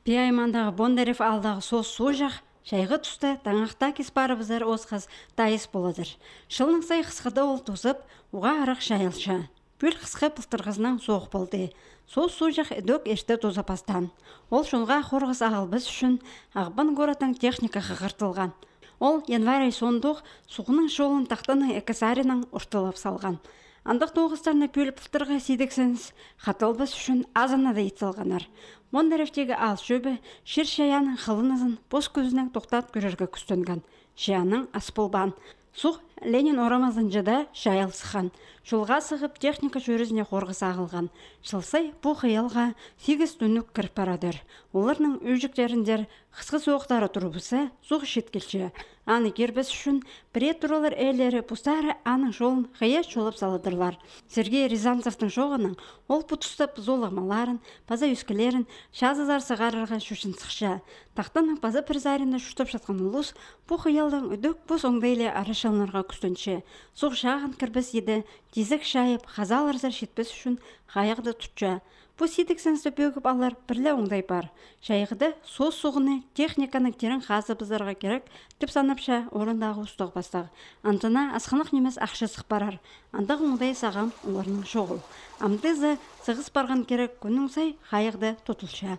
Пиаймандағы Бондарев алдағы су жақ, шайғы тұста таңақта кес барыбызар осқаз дайыс боладыр. Шылның сай қысқыда ол тозып, уға арақ шайылша. Бүл қысқы пылтырғызынан соқ болды. Су жақ эдөкешті тозапастан. Ол шылға қорғыз ағылбыз үшін ағбан горатың техника қағыртылған. Ол январь сондық суғының шолын тақтаны экосарының ұртылып салған. Андық тоғыстарына пөл пылтырға сейдіксіңіз, қатылбыз үшін азына да етсалғанар. Бондаревтегі ал шөбі шыр шаяның қылынызын бос көзінің тоқтат көрерге күстінген. Шаяның аспылбан. Суқ Ленин орамазын жада шайыл сыған. Жолға сығып техника жөрізіне қорғыс ағылған. Шылсай бұл қиялға 8 түнік кіріп барадыр. Оларның өжіктеріндер қысқы соғықтары тұрбысы суқ шеткелші. Аны кербіз үшін біре тұралар әлері бұстары аның жолын қия шолып салыдырлар. Сергей Рязанцевтың жоғының ол бұтыстап золамаларын, паза үскілерін шазызар сығарырға шүшін сықша. Тақтаның паза призарында шүштіп жатқан ұлыс бұл қиялдың үдік бұс оңдайлы арышалынырға күстінші. Соқ шағын кірбіз еді, дизік шайып, қазаларзар шетпіз үшін қаяқты тұтша. Бұл сетіксінізді бөгіп алар бірлі оңдай бар. Шайғыды соғыны техниканың терін қазы бізарға керек деп санапша орындағы ұстық бастағы. Антына асқанық немес ақшы сық барар. Андағы оңдай сағам оларының шоғыл. Амдызы сығыс барған керек күнің сай қайықты тұтылша.